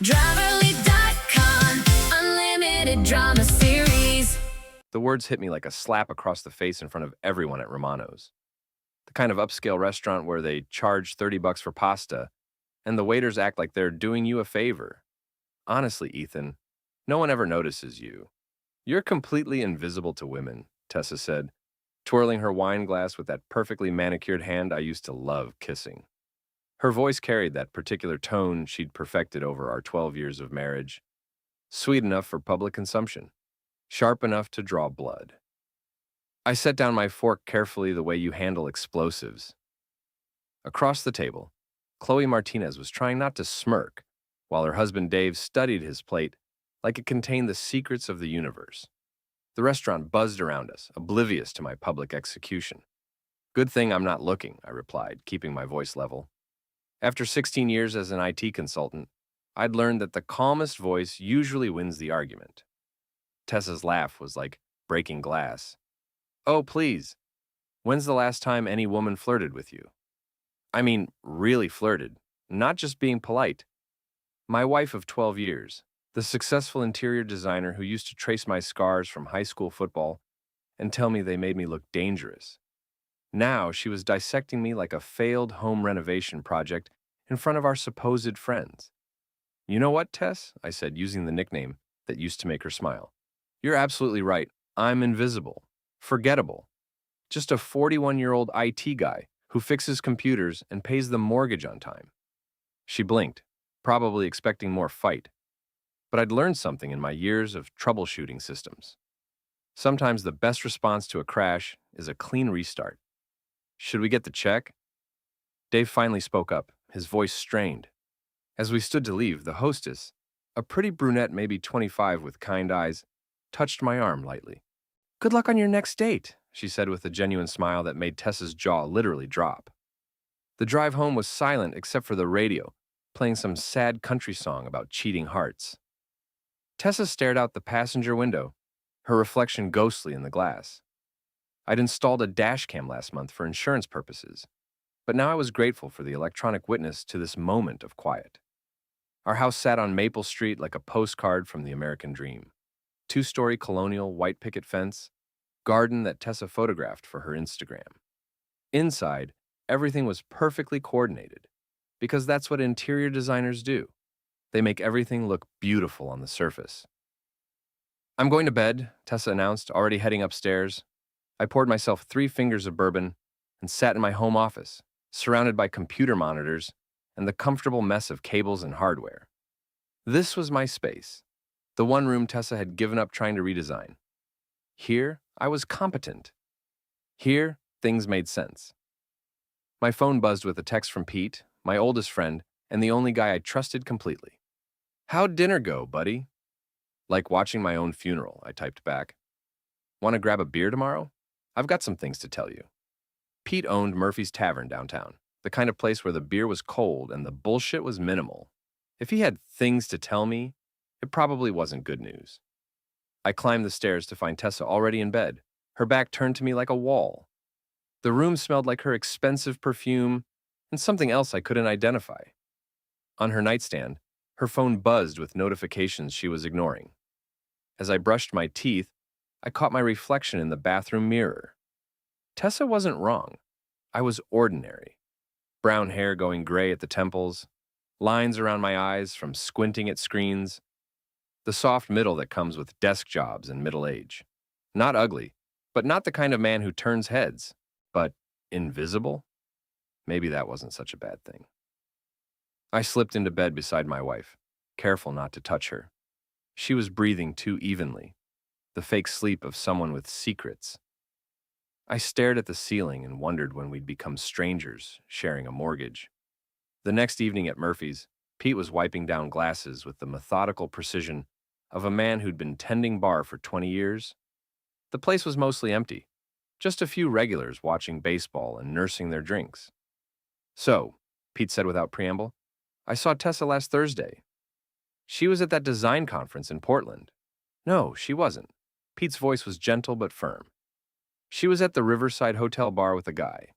Driverly.com, unlimited drama series. The words hit me like a slap across the face in front of everyone at Romano's. The kind of upscale restaurant where they charge $30 for pasta, and the waiters act like they're doing you a favor. Honestly, Ethan, no one ever notices you. You're completely invisible to women, Tessa said, twirling her wine glass with that perfectly manicured hand I used to love kissing. Her voice carried that particular tone she'd perfected over our 12 years of marriage. Sweet enough for public consumption, sharp enough to draw blood. I set down my fork carefully the way you handle explosives. Across the table, Chloe Martinez was trying not to smirk, while her husband Dave studied his plate like it contained the secrets of the universe. The restaurant buzzed around us, oblivious to my public execution. Good thing I'm not looking, I replied, keeping my voice level. After 16 years as an IT consultant, I'd learned that the calmest voice usually wins the argument. Tessa's laugh was like breaking glass. Oh, please. When's the last time any woman flirted with you? I mean, really flirted, not just being polite. My wife of 12 years, the successful interior designer who used to trace my scars from high school football and tell me they made me look dangerous. Now she was dissecting me like a failed home renovation project in front of our supposed friends. You know what, Tess? I said, using the nickname that used to make her smile. You're absolutely right. I'm invisible. Forgettable. Just a 41-year-old IT guy who fixes computers and pays the mortgage on time. She blinked, probably expecting more fight. But I'd learned something in my years of troubleshooting systems. Sometimes the best response to a crash is a clean restart. Should we get the check? Dave finally spoke up, his voice strained. As we stood to leave, the hostess, a pretty brunette maybe 25 with kind eyes, touched my arm lightly. Good luck on your next date, she said with a genuine smile that made Tessa's jaw literally drop. The drive home was silent except for the radio, playing some sad country song about cheating hearts. Tessa stared out the passenger window, her reflection ghostly in the glass. I'd installed a dash cam last month for insurance purposes, but now I was grateful for the electronic witness to this moment of quiet. Our house sat on Maple Street like a postcard from the American dream. 2-story colonial white picket fence, garden that Tessa photographed for her Instagram. Inside, everything was perfectly coordinated, because that's what interior designers do. They make everything look beautiful on the surface. I'm going to bed, Tessa announced, already heading upstairs. I poured myself 3 fingers of bourbon and sat in my home office, surrounded by computer monitors and the comfortable mess of cables and hardware. This was my space, the one room Tessa had given up trying to redesign. Here, I was competent. Here, things made sense. My phone buzzed with a text from Pete, my oldest friend, and the only guy I trusted completely. How'd dinner go, buddy? Like watching my own funeral, I typed back. Want to grab a beer tomorrow? I've got some things to tell you. Pete owned Murphy's Tavern downtown, the kind of place where the beer was cold and the bullshit was minimal. If he had things to tell me, it probably wasn't good news. I climbed the stairs to find Tessa already in bed, her back turned to me like a wall. The room smelled like her expensive perfume and something else I couldn't identify. On her nightstand, her phone buzzed with notifications she was ignoring. As I brushed my teeth, I caught my reflection in the bathroom mirror. Tessa wasn't wrong. I was ordinary. Brown hair going gray at the temples, lines around my eyes from squinting at screens, the soft middle that comes with desk jobs and middle age. Not ugly, but not the kind of man who turns heads, but invisible? Maybe that wasn't such a bad thing. I slipped into bed beside my wife, careful not to touch her. She was breathing too evenly, the fake sleep of someone with secrets. I stared at the ceiling and wondered when we'd become strangers, sharing a mortgage. The next evening at Murphy's, Pete was wiping down glasses with the methodical precision of a man who'd been tending bar for 20 years. The place was mostly empty, just a few regulars watching baseball and nursing their drinks. So, Pete said without preamble, I saw Tessa last Thursday. She was at that design conference in Portland. No, she wasn't. Pete's voice was gentle but firm. She was at the Riverside Hotel bar with a guy.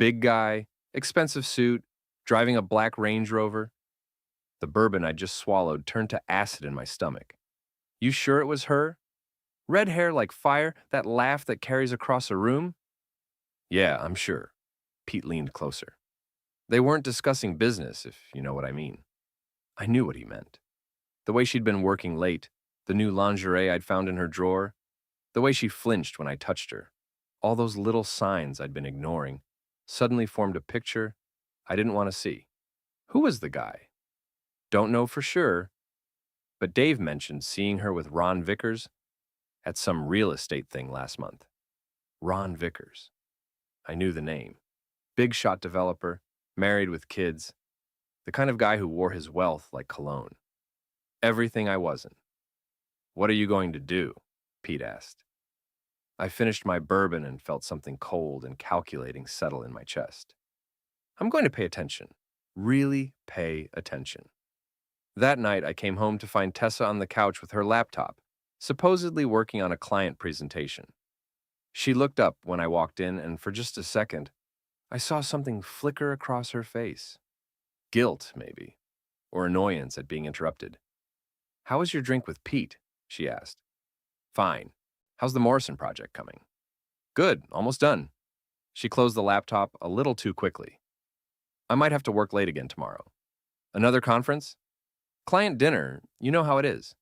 Big guy, expensive suit, driving a black Range Rover. The bourbon I just swallowed turned to acid in my stomach. You sure it was her? Red hair like fire, that laugh that carries across a room? Yeah, I'm sure. Pete leaned closer. They weren't discussing business, if you know what I mean. I knew what he meant. The way she'd been working late, the new lingerie I'd found in her drawer, the way she flinched when I touched her, all those little signs I'd been ignoring, suddenly formed a picture I didn't want to see. Who was the guy? Don't know for sure, but Dave mentioned seeing her with Ron Vickers at some real estate thing last month. Ron Vickers. I knew the name. Big shot developer, married with kids, the kind of guy who wore his wealth like cologne. Everything I wasn't. What are you going to do? Pete asked. I finished my bourbon and felt something cold and calculating settle in my chest. I'm going to pay attention. Really pay attention. That night, I came home to find Tessa on the couch with her laptop, supposedly working on a client presentation. She looked up when I walked in, and for just a second, I saw something flicker across her face. Guilt, maybe, or annoyance at being interrupted. How was your drink with Pete? She asked. Fine. How's the Morrison project coming? Good, almost done. She closed the laptop a little too quickly. I might have to work late again tomorrow. Another conference? Client dinner, you know how it is.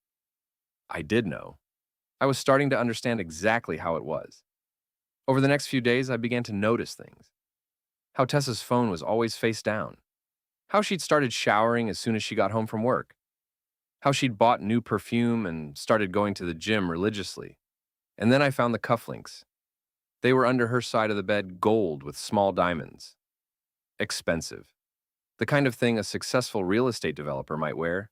I did know. I was starting to understand exactly how it was. Over the next few days, I began to notice things. How Tessa's phone was always face down. How she'd started showering as soon as she got home from work. How she'd bought new perfume and started going to the gym religiously. And then I found the cufflinks. They were under her side of the bed, gold with small diamonds. Expensive. The kind of thing a successful real estate developer might wear.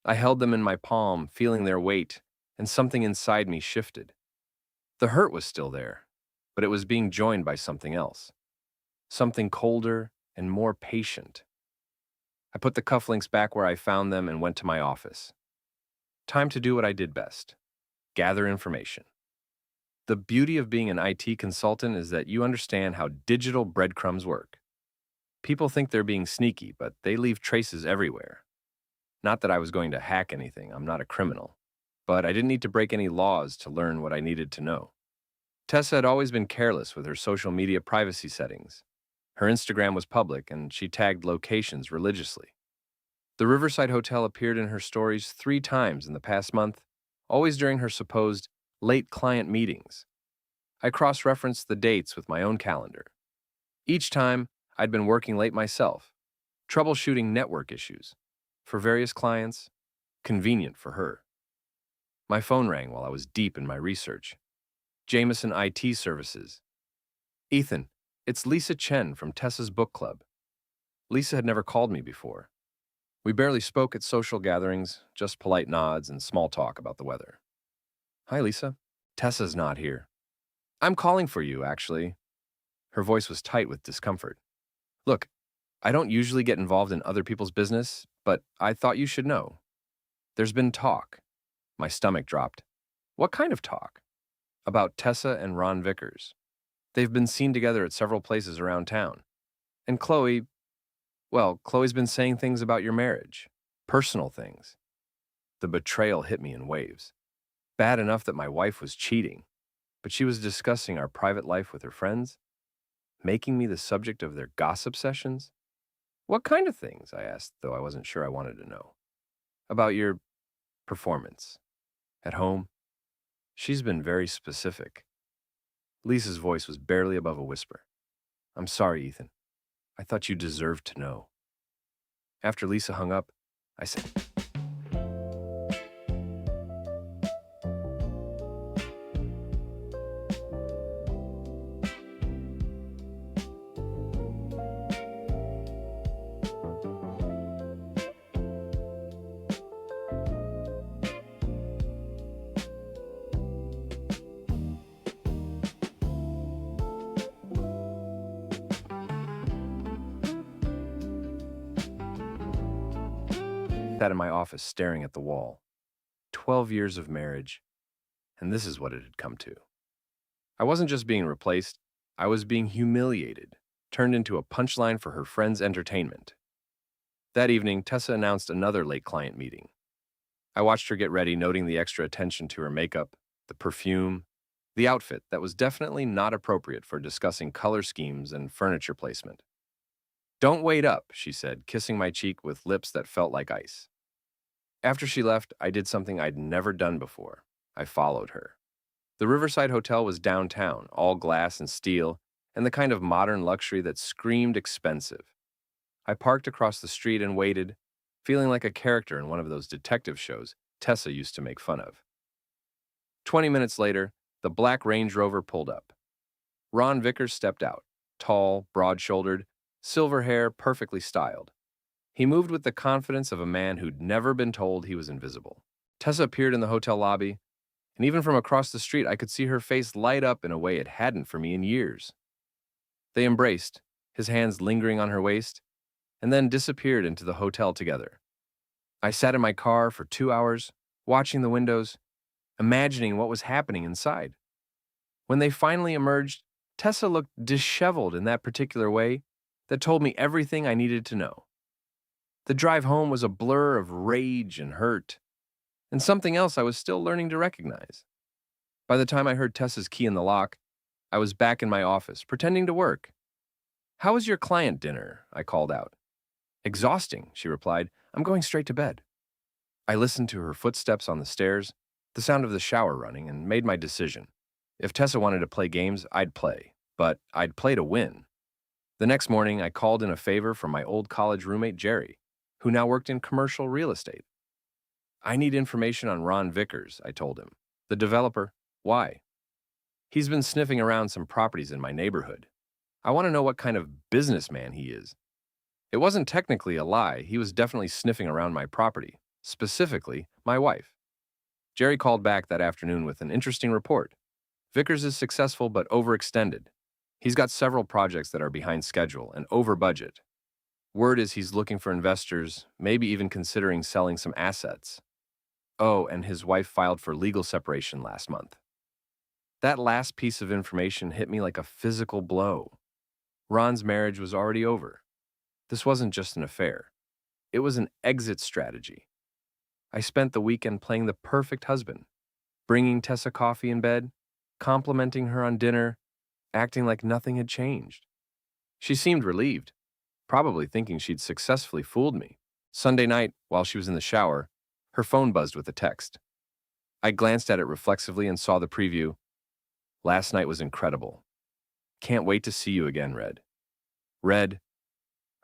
I held them in my palm, feeling their weight, and something inside me shifted. The hurt was still there, but it was being joined by something else. Something colder and more patient. I put the cufflinks back where I found them and went to my office. Time to do what I did best. Gather information. The beauty of being an IT consultant is that you understand how digital breadcrumbs work. People think they're being sneaky, but they leave traces everywhere. Not that I was going to hack anything, I'm not a criminal. But I didn't need to break any laws to learn what I needed to know. Tessa had always been careless with her social media privacy settings. Her Instagram was public, and she tagged locations religiously. The Riverside Hotel appeared in her stories 3 times in the past month, always during her supposed late client meetings. I cross-referenced the dates with my own calendar. Each time, I'd been working late myself, troubleshooting network issues. For various clients, convenient for her. My phone rang while I was deep in my research. Jameson IT Services. Ethan, it's Lisa Chen from Tessa's book club. Lisa had never called me before. We barely spoke at social gatherings, just polite nods and small talk about the weather. Hi, Lisa. Tessa's not here. I'm calling for you, actually. Her voice was tight with discomfort. Look, I don't usually get involved in other people's business, but I thought you should know. There's been talk. My stomach dropped. What kind of talk? About Tessa and Ron Vickers. They've been seen together at several places around town. And Chloe's been saying things about your marriage. Personal things. The betrayal hit me in waves. Bad enough that my wife was cheating, but she was discussing our private life with her friends, making me the subject of their gossip sessions. What kind of things? I asked, though I wasn't sure I wanted to know. About your performance. At home. She's been very specific. Lisa's voice was barely above a whisper. I'm sorry, Ethan. I thought you deserved to know. After Lisa hung up, I said, sat in my office staring at the wall. 12 years of marriage, and this is what it had come to. I wasn't just being replaced, I was being humiliated, turned into a punchline for her friends' entertainment. That evening, Tessa announced another late client meeting. I watched her get ready, noting the extra attention to her makeup, the perfume, the outfit that was definitely not appropriate for discussing color schemes and furniture placement. "Don't wait up," she said, kissing my cheek with lips that felt like ice. After she left, I did something I'd never done before. I followed her. The Riverside Hotel was downtown, all glass and steel, and the kind of modern luxury that screamed expensive. I parked across the street and waited, feeling like a character in one of those detective shows Tessa used to make fun of. 20 minutes later, the black Range Rover pulled up. Ron Vickers stepped out, tall, broad-shouldered, silver hair perfectly styled. He moved with the confidence of a man who'd never been told he was invisible. Tessa appeared in the hotel lobby, and even from across the street, I could see her face light up in a way it hadn't for me in years. They embraced, his hands lingering on her waist, and then disappeared into the hotel together. I sat in my car for 2 hours, watching the windows, imagining what was happening inside. When they finally emerged, Tessa looked disheveled in that particular way that told me everything I needed to know. The drive home was a blur of rage and hurt, and something else I was still learning to recognize. By the time I heard Tessa's key in the lock, I was back in my office, pretending to work. "How was your client dinner?" I called out. "Exhausting," she replied. "I'm going straight to bed." I listened to her footsteps on the stairs, the sound of the shower running, and made my decision. If Tessa wanted to play games, I'd play, but I'd play to win. The next morning, I called in a favor from my old college roommate, Jerry, who now worked in commercial real estate. "I need information on Ron Vickers," I told him. "The developer. Why?" "He's been sniffing around some properties in my neighborhood. I want to know what kind of businessman he is." It wasn't technically a lie. He was definitely sniffing around my property, specifically my wife. Jerry called back that afternoon with an interesting report. Vickers is successful but overextended. He's got several projects that are behind schedule and over budget. Word is he's looking for investors, maybe even considering selling some assets. Oh, and his wife filed for legal separation last month. That last piece of information hit me like a physical blow. Ron's marriage was already over. This wasn't just an affair. It was an exit strategy. I spent the weekend playing the perfect husband, bringing Tessa coffee in bed, complimenting her on dinner, acting like nothing had changed. She seemed relieved, probably thinking she'd successfully fooled me. Sunday night, while she was in the shower, her phone buzzed with a text. I glanced at it reflexively and saw the preview. "Last night was incredible. Can't wait to see you again, Red." Red,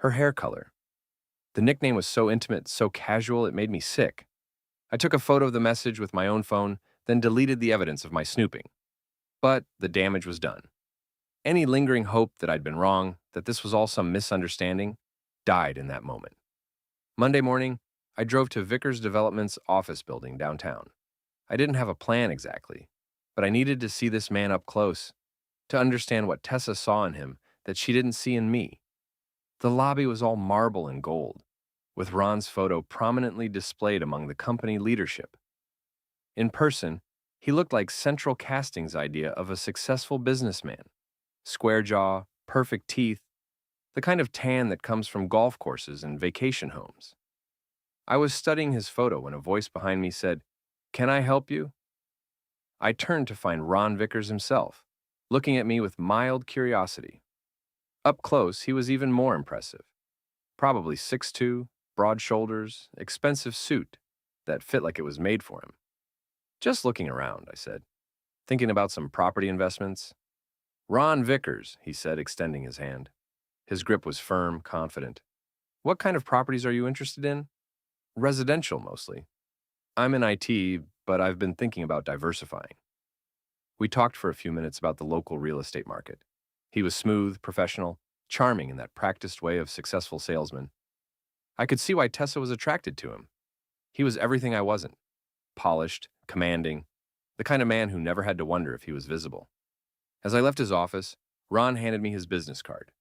her hair color. The nickname was so intimate, so casual, it made me sick. I took a photo of the message with my own phone, then deleted the evidence of my snooping. But the damage was done. Any lingering hope that I'd been wrong, that this was all some misunderstanding, died in that moment. Monday morning, I drove to Vickers Development's office building downtown. I didn't have a plan exactly, but I needed to see this man up close, to understand what Tessa saw in him that she didn't see in me. The lobby was all marble and gold, with Ron's photo prominently displayed among the company leadership. In person, he looked like central casting's idea of a successful businessman. Square jaw, perfect teeth, the kind of tan that comes from golf courses and vacation homes. I was studying his photo when a voice behind me said, "Can I help you?" I turned to find Ron Vickers himself, looking at me with mild curiosity. Up close, he was even more impressive. Probably 6'2", broad shoulders, expensive suit that fit like it was made for him. "Just looking around," I said, "thinking about some property investments." "Ron Vickers," he said, extending his hand. His grip was firm, confident. "What kind of properties are you interested in?" "Residential, mostly. I'm in IT, but I've been thinking about diversifying." We talked for a few minutes about the local real estate market. He was smooth, professional, charming in that practiced way of successful salesmen. I could see why Tessa was attracted to him. He was everything I wasn't. Polished, commanding, the kind of man who never had to wonder if he was visible. As I left his office, Ron handed me his business card.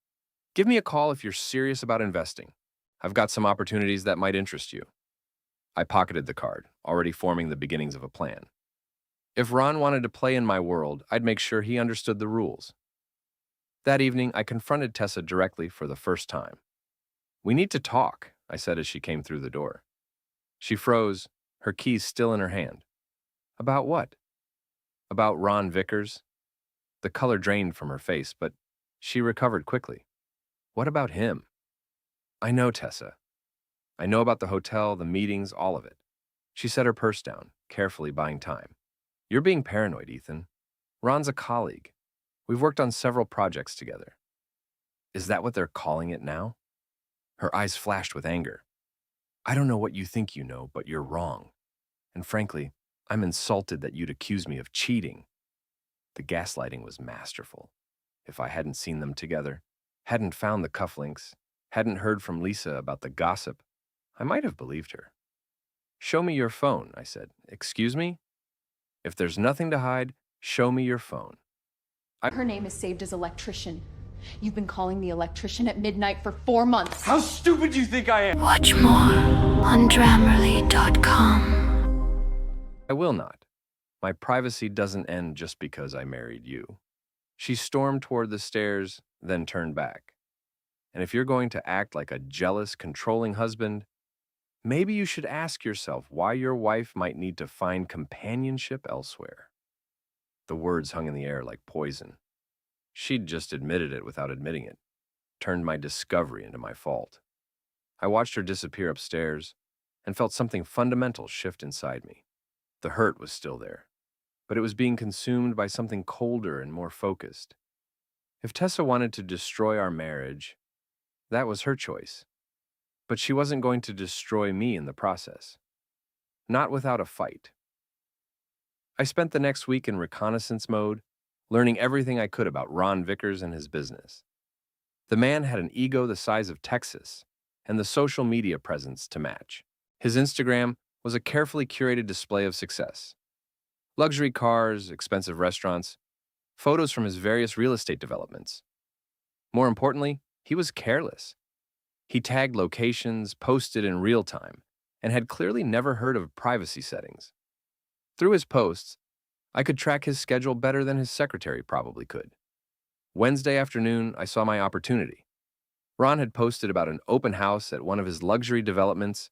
"Give me a call if you're serious about investing. I've got some opportunities that might interest you." I pocketed the card, already forming the beginnings of a plan. If Ron wanted to play in my world, I'd make sure he understood the rules. That evening, I confronted Tessa directly for the first time. "We need to talk," I said as she came through the door. She froze, her keys still in her hand. About what? About Ron Vickers? The color drained from her face, but she recovered quickly. What about him? I know, Tessa. I know about the hotel, the meetings, all of it. She set her purse down, carefully buying time. You're being paranoid, Ethan. Ron's a colleague. We've worked on several projects together. Is that what they're calling it now? Her eyes flashed with anger. I don't know what you think you know, but you're wrong. And frankly, I'm insulted that you'd accuse me of cheating. The gaslighting was masterful. If I hadn't seen them together, hadn't found the cufflinks, hadn't heard from Lisa about the gossip, I might have believed her. Show me your phone, I said. Excuse me? If there's nothing to hide, show me your phone. Her name is saved as electrician. You've been calling the electrician at midnight for 4 months. How stupid do you think I am? Watch more on Grammarly.com. I will not. My privacy doesn't end just because I married you. She stormed toward the stairs, then turned back. And if you're going to act like a jealous, controlling husband, maybe you should ask yourself why your wife might need to find companionship elsewhere. The words hung in the air like poison. She'd just admitted it without admitting it, turned my discovery into my fault. I watched her disappear upstairs and felt something fundamental shift inside me. The hurt was still there, but it was being consumed by something colder and more focused. If Tessa wanted to destroy our marriage, that was her choice. But she wasn't going to destroy me in the process. Not without a fight. I spent the next week in reconnaissance mode, learning everything I could about Ron Vickers and his business. The man had an ego the size of Texas and the social media presence to match. His Instagram was a carefully curated display of success. Luxury cars, expensive restaurants, photos from his various real estate developments. More importantly, he was careless. He tagged locations, posted in real time, and had clearly never heard of privacy settings. Through his posts, I could track his schedule better than his secretary probably could. Wednesday afternoon, I saw my opportunity. Ron had posted about an open house at one of his luxury developments.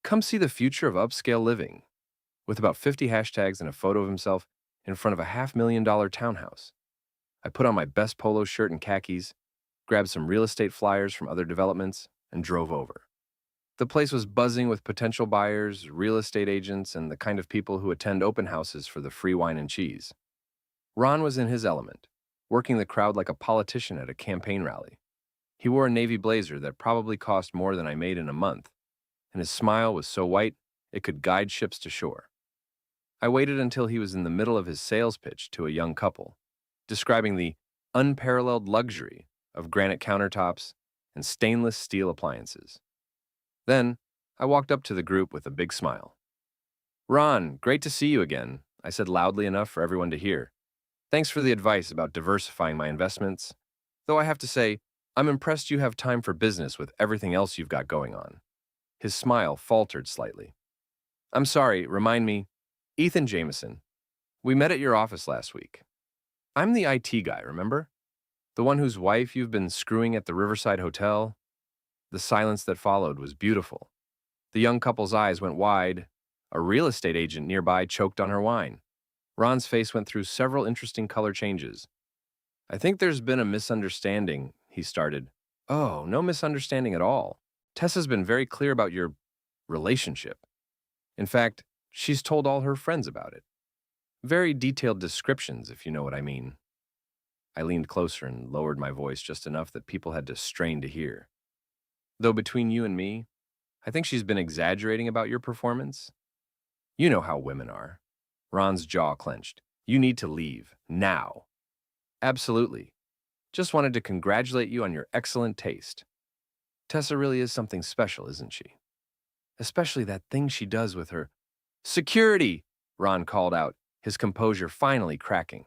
Come see the future of upscale living, with about 50 hashtags and a photo of himself in front of a $500,000 townhouse. I put on my best polo shirt and khakis, grabbed some real estate flyers from other developments, and drove over. The place was buzzing with potential buyers, real estate agents, and the kind of people who attend open houses for the free wine and cheese. Ron was in his element, working the crowd like a politician at a campaign rally. He wore a navy blazer that probably cost more than I made in a month, and his smile was so white it could guide ships to shore. I waited until he was in the middle of his sales pitch to a young couple, describing the unparalleled luxury of granite countertops and stainless steel appliances. Then, I walked up to the group with a big smile. Ron, great to see you again, I said loudly enough for everyone to hear. Thanks for the advice about diversifying my investments. Though I have to say, I'm impressed you have time for business with everything else you've got going on. His smile faltered slightly. I'm sorry, remind me, Ethan Jameson. We met at your office last week. I'm the IT guy, remember? The one whose wife you've been screwing at the Riverside Hotel? The silence that followed was beautiful. The young couple's eyes went wide. A real estate agent nearby choked on her wine. Ron's face went through several interesting color changes. I think there's been a misunderstanding, he started. Oh, no misunderstanding at all. Tessa's been very clear about your relationship. In fact, she's told all her friends about it. Very detailed descriptions, if you know what I mean. I leaned closer and lowered my voice just enough that people had to strain to hear. Though between you and me, I think she's been exaggerating about your performance. You know how women are. Ron's jaw clenched. You need to leave, now. Absolutely. Just wanted to congratulate you on your excellent taste. Tessa really is something special, isn't she? Especially that thing she does with her. Security, Ron called out, his composure finally cracking.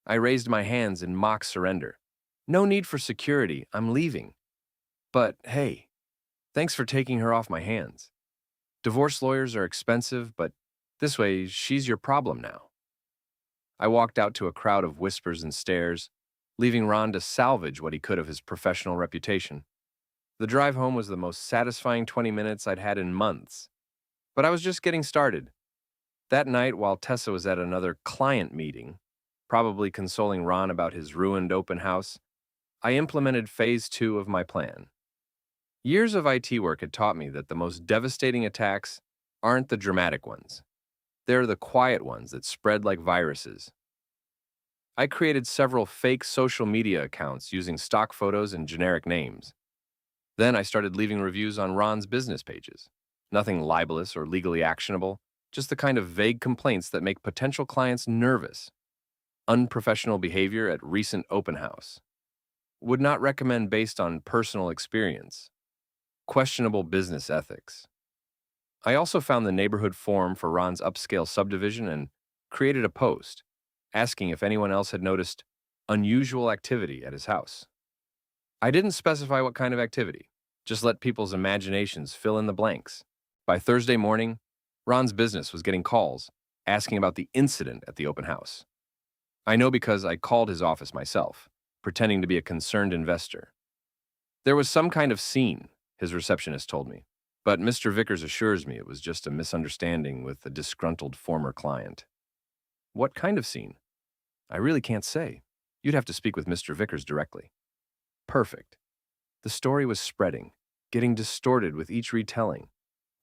I raised my hands in mock surrender. No need for security, I'm leaving. But, hey, thanks for taking her off my hands. Divorce lawyers are expensive, but this way, she's your problem now. I walked out to a crowd of whispers and stares, leaving Ron to salvage what he could of his professional reputation. The drive home was the most satisfying 20 minutes I'd had in months. But I was just getting started. That night, while Tessa was at another client meeting, probably consoling Ron about his ruined open house, I implemented phase 2 of my plan. Years of IT work had taught me that the most devastating attacks aren't the dramatic ones. They're the quiet ones that spread like viruses. I created several fake social media accounts using stock photos and generic names. Then I started leaving reviews on Ron's business pages. Nothing libelous or legally actionable, just the kind of vague complaints that make potential clients nervous. Unprofessional behavior at recent open house. Would not recommend based on personal experience. Questionable business ethics. I also found the neighborhood forum for Ron's upscale subdivision and created a post asking if anyone else had noticed unusual activity at his house. I didn't specify what kind of activity, just let people's imaginations fill in the blanks. By Thursday morning, Ron's business was getting calls asking about the incident at the open house. I know because I called his office myself, pretending to be a concerned investor. There was some kind of scene, his receptionist told me, but Mr. Vickers assures me it was just a misunderstanding with a disgruntled former client. What kind of scene? I really can't say. You'd have to speak with Mr. Vickers directly. Perfect. The story was spreading, getting distorted with each retelling,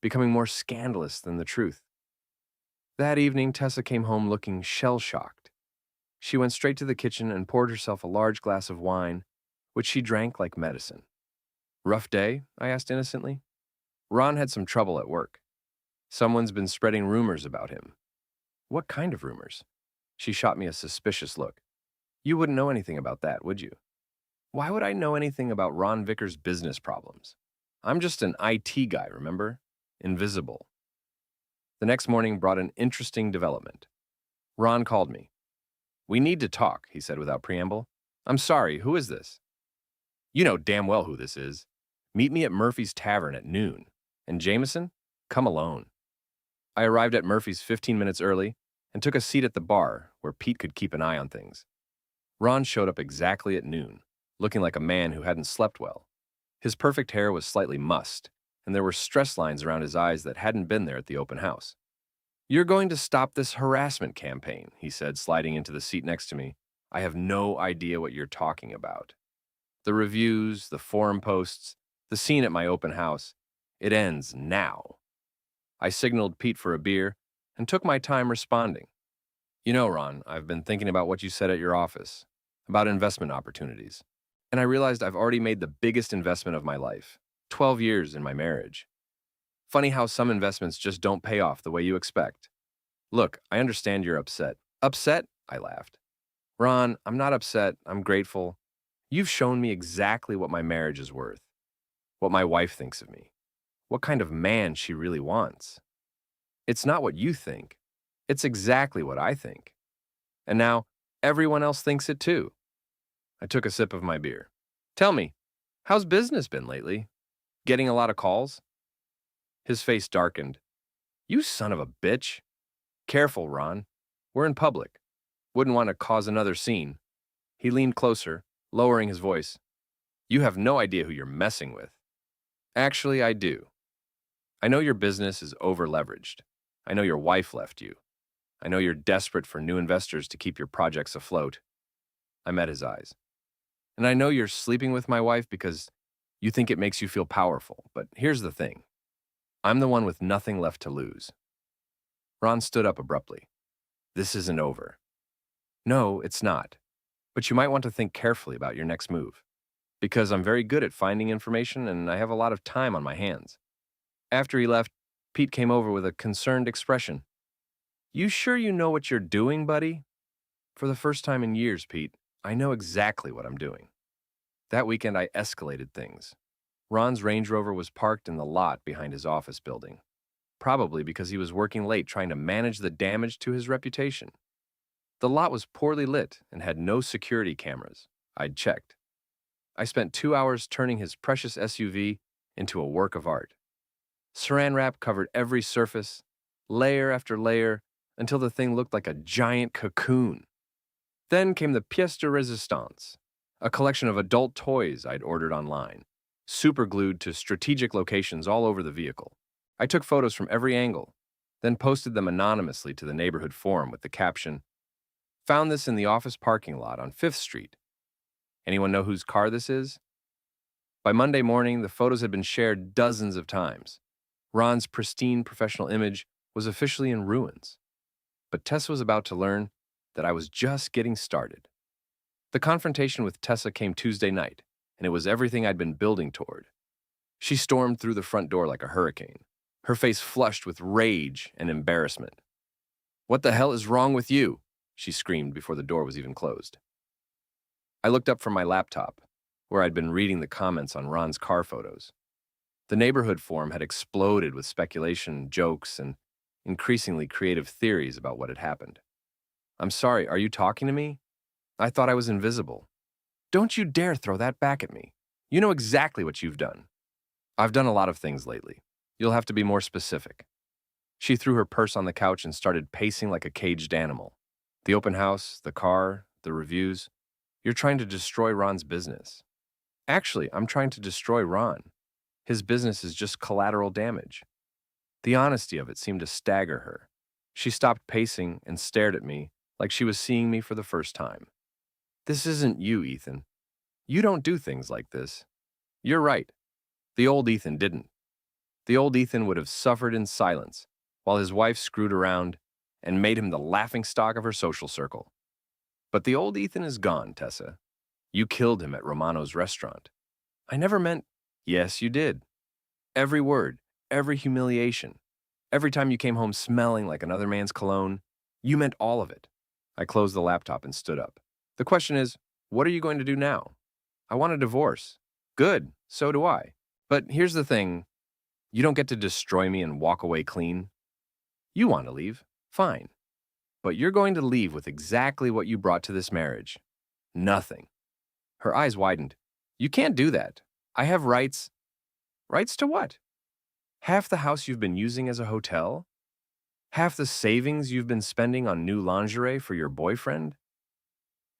becoming more scandalous than the truth. That evening, Tessa came home looking shell-shocked. She went straight to the kitchen and poured herself a large glass of wine, which she drank like medicine. Rough day? I asked innocently. Ron had some trouble at work. Someone's been spreading rumors about him. What kind of rumors? She shot me a suspicious look. You wouldn't know anything about that, would you? Why would I know anything about Ron Vickers' business problems? I'm just an IT guy, remember? Invisible. The next morning brought an interesting development. Ron called me. We need to talk, he said without preamble. I'm sorry, who is this? You know damn well who this is. Meet me at Murphy's Tavern at noon. And Jameson? Come alone. I arrived at Murphy's 15 minutes early and took a seat at the bar where Pete could keep an eye on things. Ron showed up exactly at noon, looking like a man who hadn't slept well. His perfect hair was slightly mussed, and there were stress lines around his eyes that hadn't been there at the open house. You're going to stop this harassment campaign, he said, sliding into the seat next to me. I have no idea what you're talking about. The reviews, the forum posts, the scene at my open house, it ends now. I signaled Pete for a beer and took my time responding. You know, Ron, I've been thinking about what you said at your office, about investment opportunities, and I realized I've already made the biggest investment of my life, 12 years in my marriage. Funny how some investments just don't pay off the way you expect. Look, I understand you're upset. Upset? I laughed. Ron, I'm not upset. I'm grateful. You've shown me exactly what my marriage is worth, what my wife thinks of me, what kind of man she really wants. It's not what you think. It's exactly what I think. And now, everyone else thinks it too. I took a sip of my beer. Tell me, how's business been lately? Getting a lot of calls? His face darkened. You son of a bitch. Careful, Ron. We're in public. Wouldn't want to cause another scene. He leaned closer, lowering his voice. You have no idea who you're messing with. Actually, I do. I know your business is over-leveraged. I know your wife left you. I know you're desperate for new investors to keep your projects afloat. I met his eyes. And I know you're sleeping with my wife because you think it makes you feel powerful. But here's the thing. I'm the one with nothing left to lose. Ron stood up abruptly. This isn't over. No, it's not. But you might want to think carefully about your next move. Because I'm very good at finding information and I have a lot of time on my hands. After he left, Pete came over with a concerned expression. You sure you know what you're doing, buddy? For the first time in years, Pete, I know exactly what I'm doing. That weekend, I escalated things. Ron's Range Rover was parked in the lot behind his office building, probably because he was working late trying to manage the damage to his reputation. The lot was poorly lit and had no security cameras. I'd checked. I spent 2 hours turning his precious SUV into a work of art. Saran wrap covered every surface, layer after layer, until the thing looked like a giant cocoon. Then came the pièce de résistance, a collection of adult toys I'd ordered online. super glued to strategic locations all over the vehicle. I took photos from every angle, then posted them anonymously to the neighborhood forum with the caption, "Found this in the office parking lot on 5th Street. Anyone know whose car this is?" By Monday morning, the photos had been shared dozens of times. Ron's pristine professional image was officially in ruins. But Tessa was about to learn that I was just getting started. The confrontation with Tessa came Tuesday night, and it was everything I'd been building toward. She stormed through the front door like a hurricane, her face flushed with rage and embarrassment. "What the hell is wrong with you?" she screamed before the door was even closed. I looked up from my laptop, where I'd been reading the comments on Ron's car photos. The neighborhood forum had exploded with speculation, jokes, and increasingly creative theories about what had happened. "I'm sorry, are you talking to me? I thought I was invisible. Don't you dare throw that back at me. You know exactly what you've done." "I've done a lot of things lately. You'll have to be more specific." She threw her purse on the couch and started pacing like a caged animal. "The open house, the car, the reviews. You're trying to destroy Ron's business." "Actually, I'm trying to destroy Ron. His business is just collateral damage." The honesty of it seemed to stagger her. She stopped pacing and stared at me like she was seeing me for the first time. "This isn't you, Ethan. You don't do things like this." "You're right. The old Ethan didn't. The old Ethan would have suffered in silence while his wife screwed around and made him the laughingstock of her social circle. But the old Ethan is gone, Tessa. You killed him at Romano's restaurant." "I never meant—" "Yes, you did. Every word, every humiliation, every time you came home smelling like another man's cologne, you meant all of it." I closed the laptop and stood up. "The question is, what are you going to do now?" "I want a divorce." "Good, so do I. But here's the thing, you don't get to destroy me and walk away clean. You want to leave, fine. But you're going to leave with exactly what you brought to this marriage. Nothing." Her eyes widened. "You can't do that. I have rights." "Rights to what?" "Half the house you've been using as a hotel? Half the savings you've been spending on new lingerie for your boyfriend?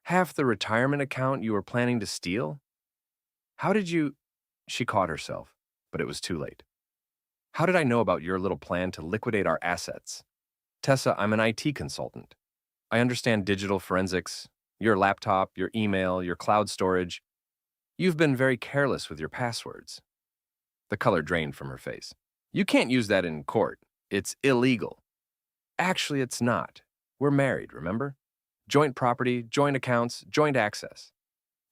Half the retirement account you were planning to steal? How did you—" She caught herself, but it was too late. "How did I know about your little plan to liquidate our assets? Tessa, I'm an IT consultant. I understand digital forensics, your laptop, your email, your cloud storage. You've been very careless with your passwords." The color drained from her face. "You can't use that in court. It's illegal." "Actually, it's not. We're married, remember? Joint property, joint accounts, joint access.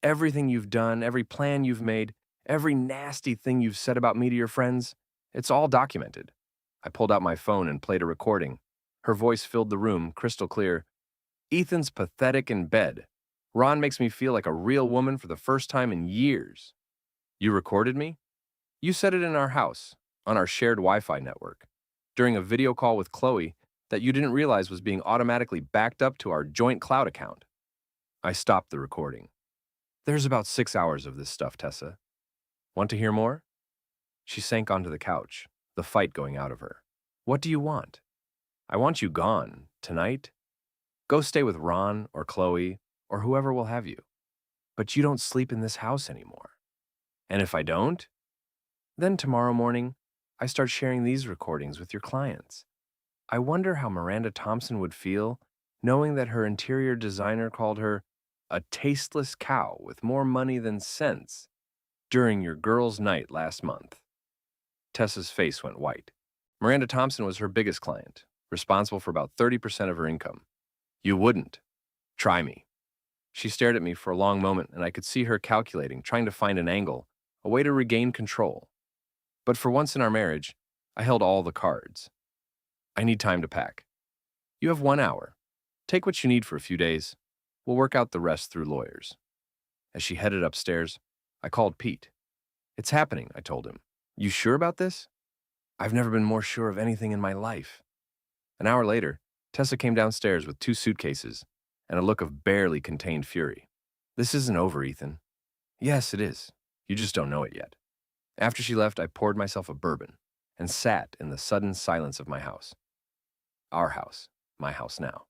Everything you've done, every plan you've made, every nasty thing you've said about me to your friends, it's all documented." I pulled out my phone and played a recording. Her voice filled the room, crystal clear. "Ethan's pathetic in bed. Ron makes me feel like a real woman for the first time in years." "You recorded me?" "You said it in our house, on our shared Wi-Fi network, during a video call with Chloe that you didn't realize was being automatically backed up to our joint cloud account." I stopped the recording. "There's about 6 hours of this stuff, Tessa. Want to hear more?" She sank onto the couch, the fight going out of her. "What do you want?" "I want you gone, tonight. Go stay with Ron or Chloe or whoever will have you. But you don't sleep in this house anymore." "And if I don't?" "Then tomorrow morning, I start sharing these recordings with your clients. I wonder how Miranda Thompson would feel knowing that her interior designer called her a tasteless cow with more money than sense during your girls' night last month." Tessa's face went white. Miranda Thompson was her biggest client, responsible for about 30% of her income. "You wouldn't. Try me." She stared at me for a long moment, and I could see her calculating, trying to find an angle, a way to regain control. But for once in our marriage, I held all the cards. "I need time to pack. You have 1 hour. Take what you need for a few days. We'll work out the rest through lawyers." As she headed upstairs, I called Pete. "It's happening," I told him. "You sure about this?" "I've never been more sure of anything in my life." An hour later, Tessa came downstairs with 2 suitcases and a look of barely contained fury. "This isn't over, Ethan." "Yes, it is. You just don't know it yet." After she left, I poured myself a bourbon and sat in the sudden silence of my house. Our house, my house now.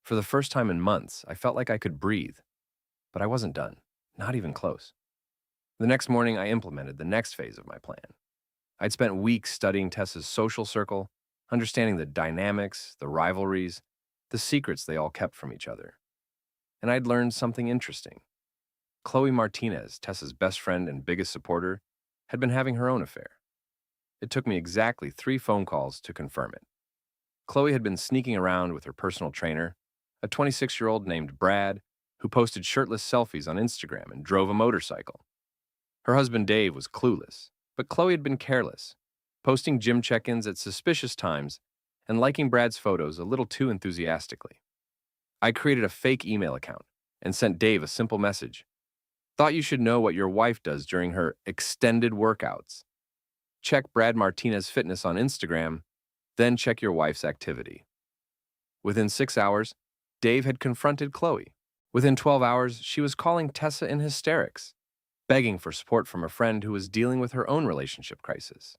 For the first time in months, I felt like I could breathe, but I wasn't done, not even close. The next morning, I implemented the next phase of my plan. I'd spent weeks studying Tessa's social circle, understanding the dynamics, the rivalries, the secrets they all kept from each other. And I'd learned something interesting. Chloe Martinez, Tessa's best friend and biggest supporter, had been having her own affair. It took me exactly 3 phone calls to confirm it. Chloe had been sneaking around with her personal trainer, a 26-year-old named Brad, who posted shirtless selfies on Instagram and drove a motorcycle. Her husband Dave was clueless, but Chloe had been careless, posting gym check-ins at suspicious times and liking Brad's photos a little too enthusiastically. I created a fake email account and sent Dave a simple message. Thought you should know what your wife does during her extended workouts. Check Brad Martinez Fitness on Instagram, then check your wife's activity. Within 6 hours, Dave had confronted Chloe. Within 12 hours, she was calling Tessa in hysterics, begging for support from a friend who was dealing with her own relationship crisis.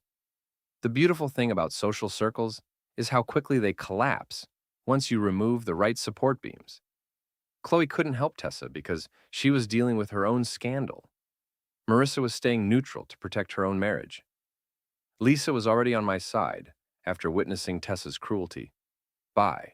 The beautiful thing about social circles is how quickly they collapse once you remove the right support beams. Chloe couldn't help Tessa because she was dealing with her own scandal. Marissa was staying neutral to protect her own marriage. Lisa was already on my side after witnessing Tessa's cruelty. Bye.